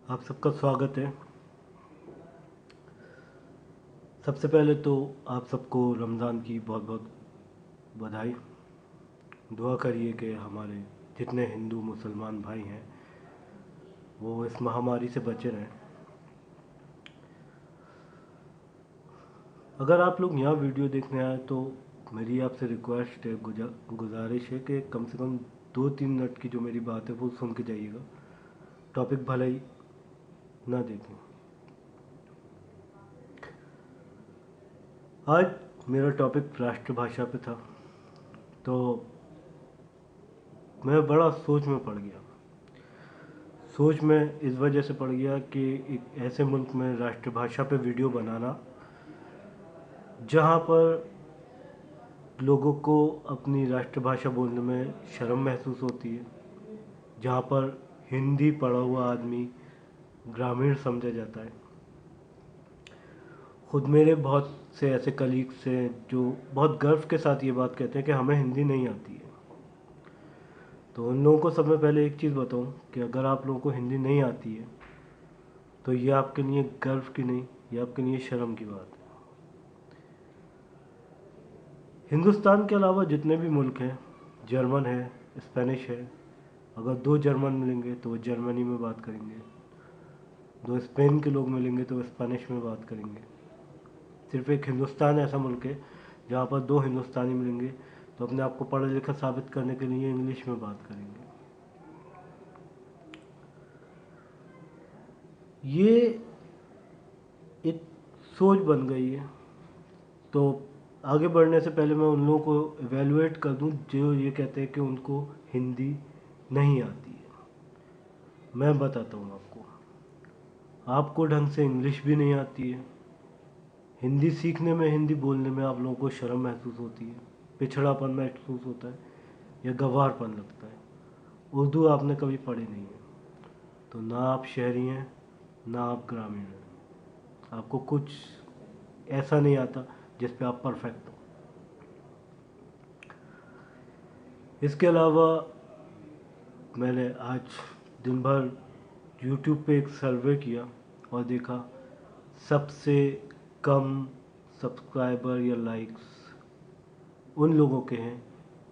आप सबका स्वागत है। सबसे पहले तो आप सबको रमज़ान की बहुत बहुत बधाई। दुआ करिए कि हमारे जितने हिंदू मुसलमान भाई हैं वो इस महामारी से बचे रहें। अगर आप लोग यहाँ वीडियो देखने आए तो मेरी आपसे रिक्वेस्ट है, गुजारिश है कि कम से कम 2-3 मिनट की जो मेरी बात है वो सुन के जाइएगा। टॉपिक भले ही ना देखें। आज मेरा टॉपिक राष्ट्रभाषा पे था, तो मैं बड़ा सोच में पड़ गया। सोच में इस वजह से पड़ गया कि एक ऐसे मुल्क में राष्ट्रभाषा पे वीडियो बनाना जहाँ पर लोगों को अपनी राष्ट्रभाषा बोलने में शर्म महसूस होती है, जहाँ पर हिंदी पढ़ा हुआ आदमी ग्रामीण समझा जाता है। खुद मेरे बहुत से ऐसे कलीग्स हैं जो बहुत गर्व के साथ ये बात कहते हैं कि हमें हिंदी नहीं आती है। तो उन लोगों को सब में पहले एक चीज़ बताऊं कि अगर आप लोगों को हिंदी नहीं आती है तो ये आपके लिए गर्व की नहीं, ये आपके लिए शर्म की बात है। हिंदुस्तान के अलावा जितने भी मुल्क हैं, जर्मन है, स्पेनिश है, अगर दो जर्मन मिलेंगे तो वो जर्मनी में बात करेंगे, दो स्पेन के लोग मिलेंगे तो वो स्पेनिश में बात करेंगे। सिर्फ एक हिंदुस्तान ऐसा मुल्क है जहाँ पर दो हिंदुस्तानी मिलेंगे तो अपने आप को पढ़ा लिखा साबित करने के लिए इंग्लिश में बात करेंगे। ये एक सोच बन गई है। तो आगे बढ़ने से पहले मैं उन लोगों को एवेलुएट कर दूं जो ये कहते हैं कि उनको हिंदी नहीं आती है। मैं बताता हूँ आपको, आपको ढंग से इंग्लिश भी नहीं आती है। हिंदी सीखने में, हिंदी बोलने में आप लोगों को शर्म महसूस होती है, पिछड़ापन महसूस होता है या गंवारपन लगता है। उर्दू आपने कभी पढ़ी नहीं है, तो ना आप शहरी हैं ना आप ग्रामीण हैं। आपको कुछ ऐसा नहीं आता जिस पे आप परफेक्ट हो। इसके अलावा मैंने आज दिन भर यूट्यूब पे एक सर्वे किया और देखा सबसे कम सब्सक्राइबर या लाइक्स उन लोगों के हैं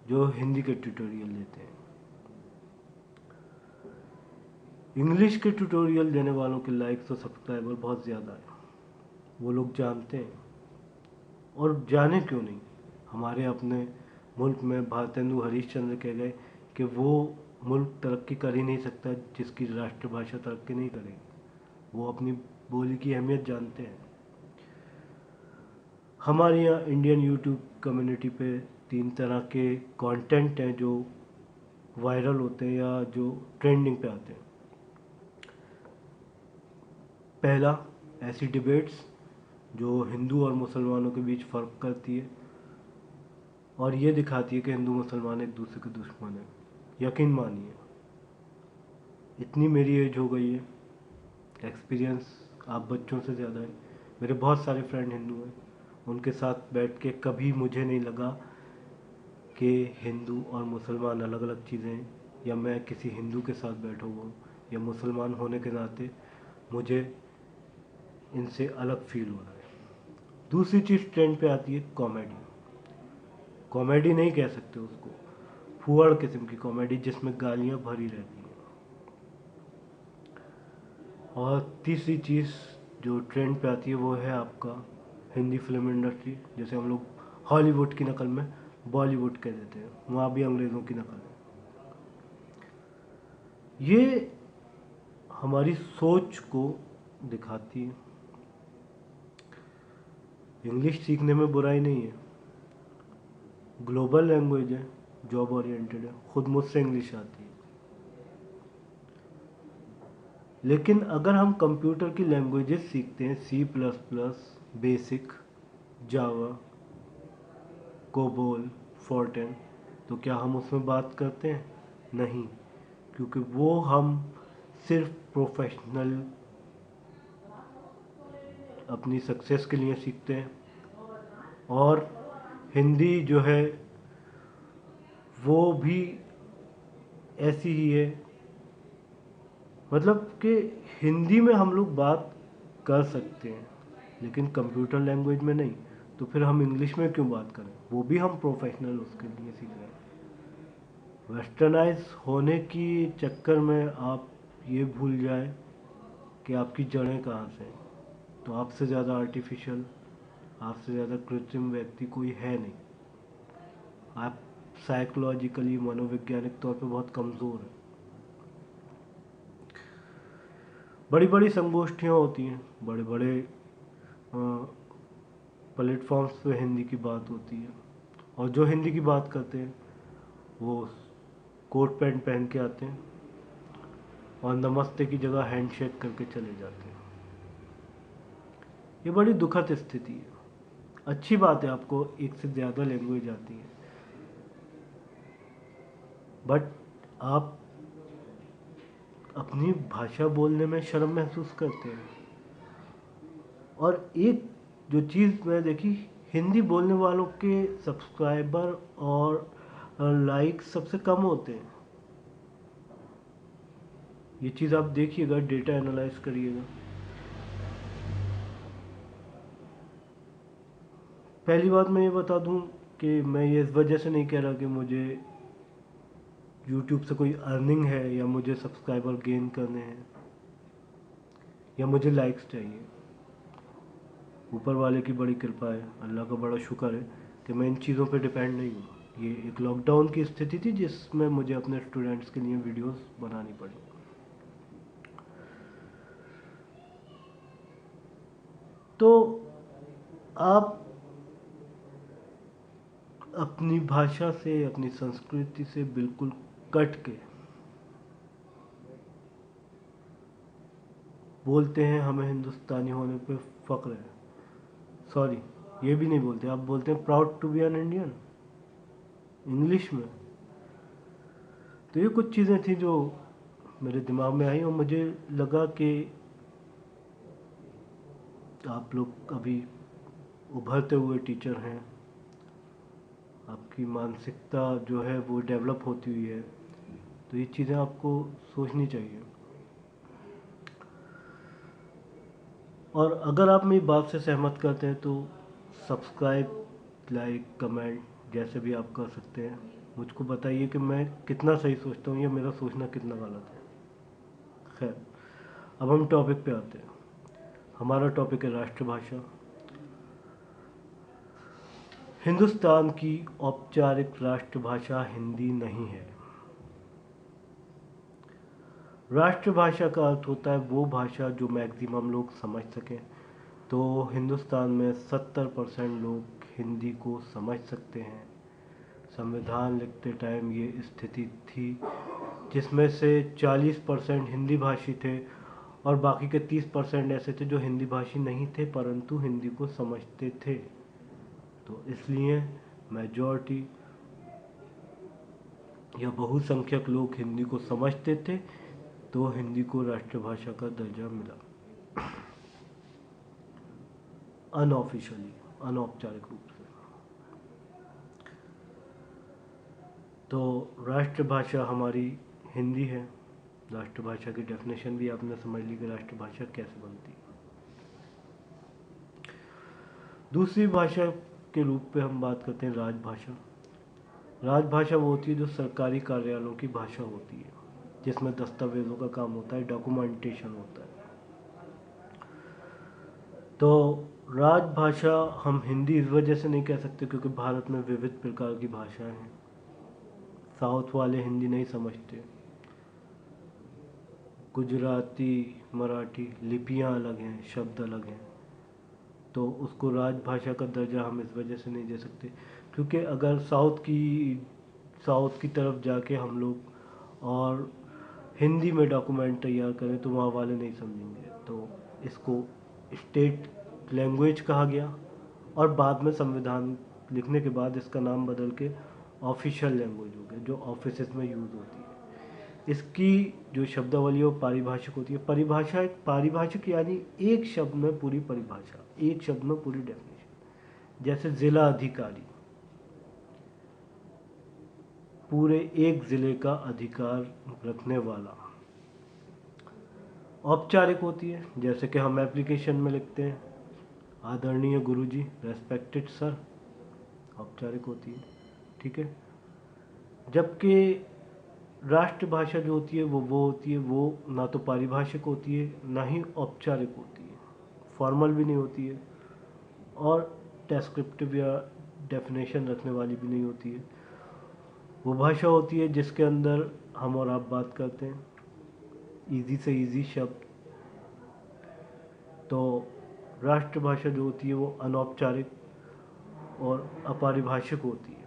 जो हिंदी के ट्यूटोरियल लेते हैं। इंग्लिश के ट्यूटोरियल देने वालों के लाइक्स और सब्सक्राइबर बहुत ज़्यादा है, वो लोग जानते हैं। और जाने क्यों नहीं, हमारे अपने मुल्क में भारतेंदु हरीशचंद्र कह गए कि वो मुल्क तरक्की कर ही नहीं सकता जिसकी राष्ट्रभाषा तरक्की नहीं करेगी। वो अपनी बोली की अहमियत जानते हैं। हमारे यहाँ इंडियन यूट्यूब कम्युनिटी पे 3 तरह के कंटेंट हैं जो वायरल होते हैं या जो ट्रेंडिंग पे आते हैं। पहला, ऐसी डिबेट्स जो हिंदू और मुसलमानों के बीच फ़र्क करती है और ये दिखाती है कि हिंदू मुसलमान एक दूसरे के दुश्मन हैं। यकीन मानिए, इतनी मेरी एज हो गई है, एक्सपीरियंस आप बच्चों से ज़्यादा है। मेरे बहुत सारे फ्रेंड हिंदू हैं, उनके साथ बैठ के कभी मुझे नहीं लगा कि हिंदू और मुसलमान अलग अलग चीज़ें हैं, या मैं किसी हिंदू के साथ बैठा हुआ हूँ या मुसलमान होने के नाते मुझे इनसे अलग फील हो रहा है। दूसरी चीज़ ट्रेंड पे आती है कॉमेडी। कॉमेडी नहीं कह सकते उसको, फुहड़ किस्म की कॉमेडी जिसमें गालियाँ भरी रहती हैं। और तीसरी चीज़ जो ट्रेंड पे आती है वो है आपका हिंदी फिल्म इंडस्ट्री, जैसे हम लोग हॉलीवुड की नकल में बॉलीवुड कह देते हैं, वहाँ भी अंग्रेज़ों की नकल है। ये हमारी सोच को दिखाती है। इंग्लिश सीखने में बुराई नहीं है, ग्लोबल लैंग्वेज है, जॉब ओरिएंटेड है, खुद मुझसे इंग्लिश आती है। लेकिन अगर हम कंप्यूटर की लैंग्वेजेस सीखते हैं, C++, बेसिक, जावा, कोबोल, फोर्टेन, तो क्या हम उसमें बात करते हैं? नहीं, क्योंकि वो हम सिर्फ प्रोफेशनल अपनी सक्सेस के लिए सीखते हैं। और हिंदी जो है वो भी ऐसी ही है, मतलब कि हिंदी में हम लोग बात कर सकते हैं लेकिन कंप्यूटर लैंग्वेज में नहीं, तो फिर हम इंग्लिश में क्यों बात करें? वो भी हम प्रोफेशनल उसके लिए सीख रहे हैं। वेस्टर्नाइज होने की चक्कर में आप ये भूल जाए कि आपकी जड़ें कहाँ से हैं। तो आपसे ज़्यादा आर्टिफिशियल, आपसे ज़्यादा कृत्रिम व्यक्ति कोई है नहीं। आप साइकोलॉजिकली, मनोवैज्ञानिक तौर पे बहुत कमज़ोर हैं। बड़ी बड़ी संगोष्ठियाँ होती हैं, बड़े बड़े प्लेटफॉर्म्स पे हिंदी की बात होती है, और जो हिंदी की बात करते हैं वो कोट पैंट पहन के आते हैं और नमस्ते की जगह हैंडशेक करके चले जाते हैं। ये बड़ी दुखद स्थिति है। अच्छी बात है आपको एक से ज़्यादा लैंग्वेज आती है, बट आप अपनी भाषा बोलने में शर्म महसूस करते हैं। और एक जो चीज़ मैं देखी, हिंदी बोलने वालों के सब्सक्राइबर और लाइक सबसे कम होते हैं। ये चीज़ आप देखिएगा, डेटा एनालाइज करिएगा। पहली बात मैं ये बता दूं कि मैं ये इस वजह से नहीं कह रहा कि मुझे YouTube से कोई अर्निंग है या मुझे सब्सक्राइबर गेन करने हैं या मुझे लाइक्स चाहिए। ऊपर वाले की बड़ी कृपा है, अल्लाह का बड़ा शुक्र है कि मैं इन चीज़ों पे डिपेंड नहीं हूँ। ये एक लॉकडाउन की स्थिति थी जिसमें मुझे अपने स्टूडेंट्स के लिए वीडियोस बनानी पड़ी। तो आप अपनी भाषा से, अपनी संस्कृति से बिल्कुल कट के बोलते हैं हमें हिंदुस्तानी होने पे फ़ख्र है। सॉरी, ये भी नहीं बोलते, आप बोलते हैं proud to be an Indian English में। तो ये कुछ चीज़ें थी जो मेरे दिमाग में आई और मुझे लगा कि आप लोग अभी उभरते हुए टीचर हैं, आपकी मानसिकता जो है वो डेवलप होती हुई है, तो ये चीज़ें आपको सोचनी चाहिए। और अगर आप मेरी बात से सहमत करते हैं तो सब्सक्राइब, लाइक, कमेंट जैसे भी आप कर सकते हैं। मुझको बताइए कि मैं कितना सही सोचता हूँ या मेरा सोचना कितना गलत है। खैर, अब हम टॉपिक पे आते हैं। हमारा टॉपिक है राष्ट्रभाषा। हिंदुस्तान की औपचारिक राष्ट्रभाषा हिंदी नहीं है। राष्ट्रभाषा का अर्थ होता है वो भाषा जो मैक्सिमम लोग समझ सकें। तो हिंदुस्तान में 70% लोग हिंदी को समझ सकते हैं। संविधान लिखते टाइम ये स्थिति थी, जिसमें से 40% हिंदी भाषी थे और बाकी के 30% ऐसे थे जो हिंदी भाषी नहीं थे परंतु हिंदी को समझते थे। तो इसलिए मेजॉरिटी या बहुसंख्यक लोग हिंदी को समझते थे, तो हिंदी को राष्ट्रभाषा का दर्जा मिला। अनऑफिशियली, अनौपचारिक रूप से। तो राष्ट्रभाषा हमारी हिंदी है। राष्ट्रभाषा की डेफिनेशन भी आपने समझ ली कि राष्ट्रभाषा कैसे बनती है। दूसरी भाषा के रूप पे हम बात करते हैं राजभाषा। राजभाषा वो होती है जो सरकारी कार्यालयों की भाषा होती है, जिसमें दस्तावेज़ों का काम होता है, डॉक्यूमेंटेशन होता है। तो राजभाषा हम हिंदी इस वजह से नहीं कह सकते क्योंकि भारत में विविध प्रकार की भाषाएं हैं। साउथ वाले हिंदी नहीं समझते, गुजराती, मराठी लिपियां अलग हैं, शब्द अलग हैं, तो उसको राजभाषा का दर्जा हम इस वजह से नहीं दे सकते क्योंकि अगर साउथ की तरफ जाके हम लोग और हिंदी में डॉक्यूमेंट तैयार करें तो वहाँ वाले नहीं समझेंगे। तो इसको स्टेट लैंग्वेज कहा गया और बाद में संविधान लिखने के बाद इसका नाम बदल के ऑफिशियल लैंग्वेज हो गया, जो ऑफिसेस में यूज़ होती है। इसकी जो शब्दावली वो पारिभाषिक होती है। परिभाषा, एक पारिभाषिक यानी एक शब्द में पूरी परिभाषा, एक शब्द में पूरी डेफिनेशन। जैसे जिला अधिकारी, पूरे एक ज़िले का अधिकार रखने वाला। औपचारिक होती है, जैसे कि हम एप्लीकेशन में लिखते हैं, आदरणीय गुरुजी, रेस्पेक्टेड सर, औपचारिक होती है, ठीक है। जबकि राष्ट्रभाषा जो होती है वो होती है, वो ना तो पारिभाषिक होती है ना ही औपचारिक होती है, फॉर्मल भी नहीं होती है और डेस्क्रिप्टिव या डेफिनेशन रखने वाली भी नहीं होती है। वो भाषा होती है जिसके अंदर हम और आप बात करते हैं, इजी से इजी शब्द। तो राष्ट्रभाषा जो होती है वो अनौपचारिक और अपरिभाषिक होती है।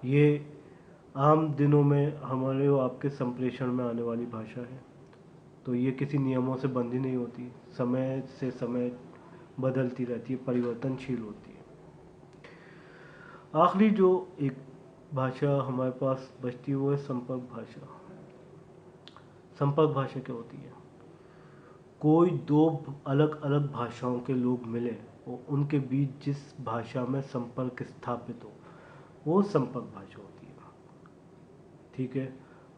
ये आम दिनों में हमारे और आपके संप्रेषण में आने वाली भाषा है। तो ये किसी नियमों से बंधी नहीं होती, समय से समय बदलती रहती है, परिवर्तनशील होती है। आखिरी जो एक भाषा हमारे पास बचती है वो है संपर्क भाषा। संपर्क भाषा क्या होती है? कोई दो अलग अलग भाषाओं के लोग मिले और उनके बीच जिस भाषा में संपर्क स्थापित हो, वो संपर्क भाषा होती है, ठीक है।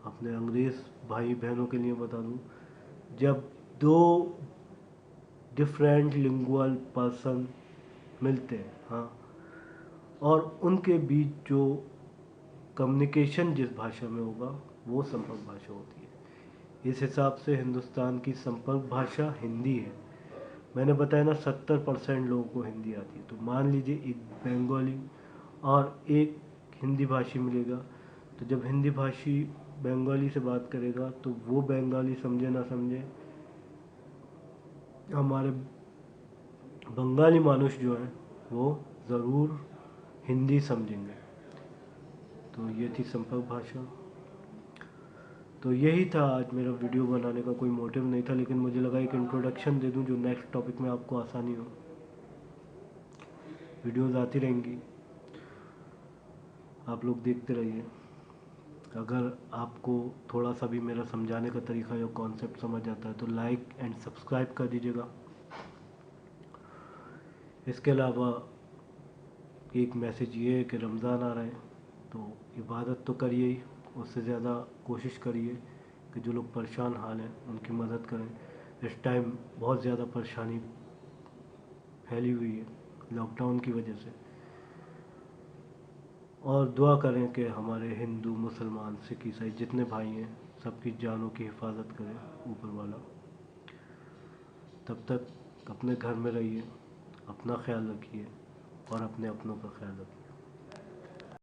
अपने अंग्रेज भाई बहनों के लिए बता दूं, जब दो डिफरेंट लिंगुअल पर्सन मिलते हैं, हाँ, और उनके बीच जो कम्युनिकेशन जिस भाषा में होगा वो संपर्क भाषा होती है। इस हिसाब से हिंदुस्तान की संपर्क भाषा हिंदी है। मैंने बताया ना 70% लोगों को हिंदी आती है। तो मान लीजिए एक बंगाली और एक हिंदी भाषी मिलेगा, तो जब हिंदी भाषी बंगाली से बात करेगा तो वो बंगाली समझे ना समझे, हमारे बंगाली मानुष जो हैं वो ज़रूर हिंदी समझेंगे। तो ये थी संपर्क भाषा। तो यही था आज मेरा वीडियो बनाने का, कोई मोटिव नहीं था, लेकिन मुझे लगा एक इंट्रोडक्शन दे दूं जो नेक्स्ट टॉपिक में आपको आसानी हो। वीडियोज़ आती रहेंगी, आप लोग देखते रहिए। अगर आपको थोड़ा सा भी मेरा समझाने का तरीका या कॉन्सेप्ट समझ आता है तो लाइक एंड सब्सक्राइब कर दीजिएगा। इसके अलावा एक मैसेज ये है कि रमज़ान आ रहा है, तो इबादत तो करिए ही, उससे ज़्यादा कोशिश करिए कि जो लोग परेशान हाल हैं उनकी मदद करें। इस टाइम बहुत ज़्यादा परेशानी फैली हुई है लॉकडाउन की वजह से, और दुआ करें कि हमारे हिंदू मुसलमान सिख ईसाई जितने भाई हैं सबकी जानों की हिफाजत करे ऊपर वाला। तब तक अपने घर में रहिए, अपना ख्याल रखिए और अपने अपनों का ख्याल रखिए।